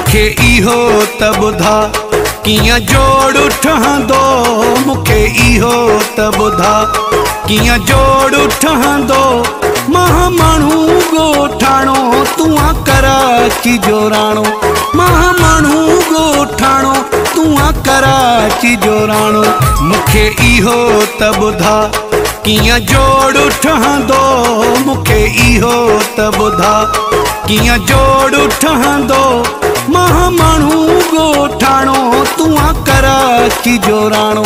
मुखे इहो त ॿुधा कियां जोड़ ठहंदो। मुखे इहो त ॿुधा कियां जोड़ ठहंदो। मां माण्हू ॻोठाणो तूं आ कराची जो राणो। मां माण्हू ॻोठाणो तूं आ कराची जो राणो। मुखे इहो त ॿुधा कियां जोड़ ठहंदो। मुखे इहो त ॿुधा कियां जोड़ ठहंदो। मां माण्हू ॻोठाणो तूं आ कराची जो राणो।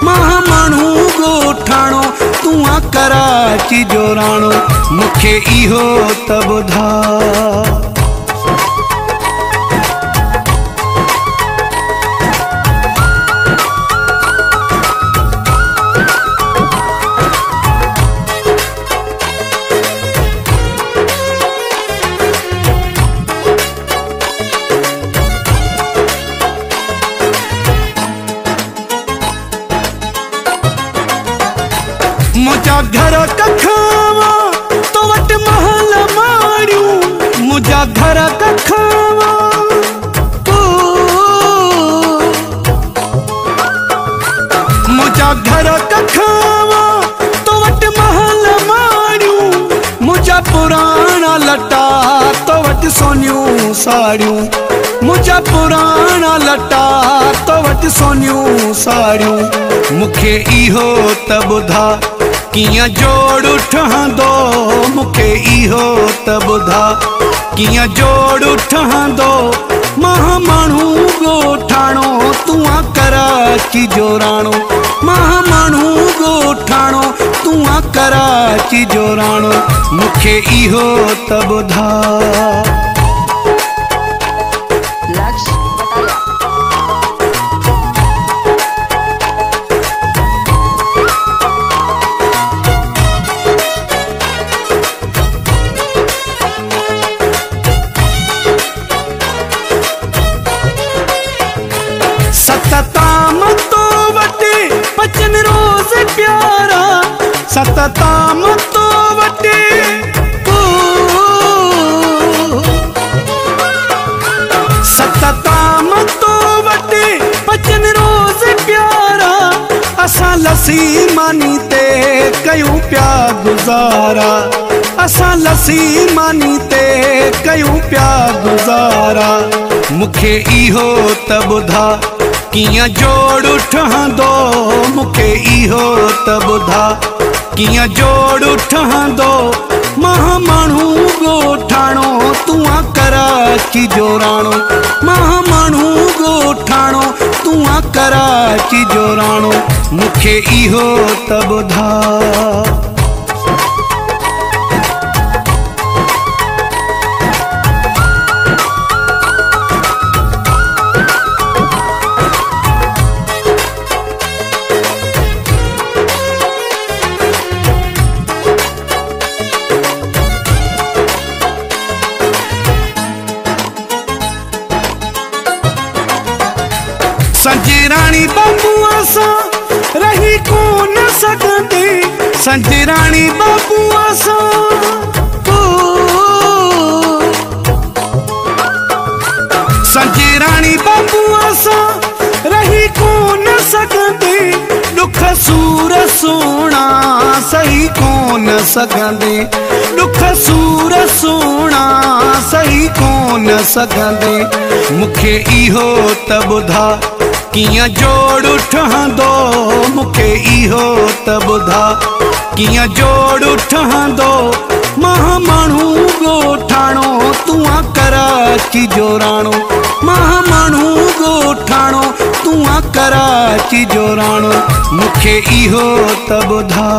मां माण्हू ॻोठाणो तूं आ कराची जो राणो। मुखे इहो त ॿुधा। मुझा घर कखावा तो वट महल मारियूं। मुझा घर कखावा मुझा घर कखावा तो वट महल मारियूं। मुझा पुराना लटा तो वट सोनियूं साड़ियूं। मुझा पुराना लटा तो वट सोनियूं साड़ियूं। मुखे इहो त ॿुधा कियां जोड़ ठहंदो। मुखे इहो त ॿुधा कियां जोड़ ठहंदो। मां माण्हू ॻोठाणो तूं आ कराची जो राणो। मां माण्हू ॻोठाणो तूं आ कराची जो राणो। मुखे इहो त ॿुधा। सतताम तो वटे बचन रोज प्यारा। सतताम तो वटे सतताम तो वटे बचन रोज प्यारा। असां लसी मानी ते कयूं प्या गुज़ारा। असां लसी मानी ते कयूं प्या गुज़ारा। मुखे इहो त ॿुधा कियां जोड़ ठहंदो। मुखे इहो त ॿुधा कियां जोड़ ठहंदो। मां माण्हू ॻोठाणो तूं आ कराची जो राणो। मां माण्हू ॻोठाणो तूं आ कराची जो राणो। मुखे इहो त ॿुधा। संजराणी बाबूआ सां रही कोन सघंदे। संजराणी बाबूआ सां संजराणी बाबूआ सां रही कोन सघंदे। दुख सूर सोना सही कोन सघंदे। दुख सूर सोना सही कोन सघंदे। मुखे इहो त ॿुधा कियां जोड़ ठहंदो। मुखे इहो त ॿुधा कियां जोड़ ठहंदो। मां माण्हू ॻोठाणो तूं आ कराची जो राणो। मां माण्हू ॻोठाणो तूं आ कराची जो राणो। मुखे इहो त ॿुधा।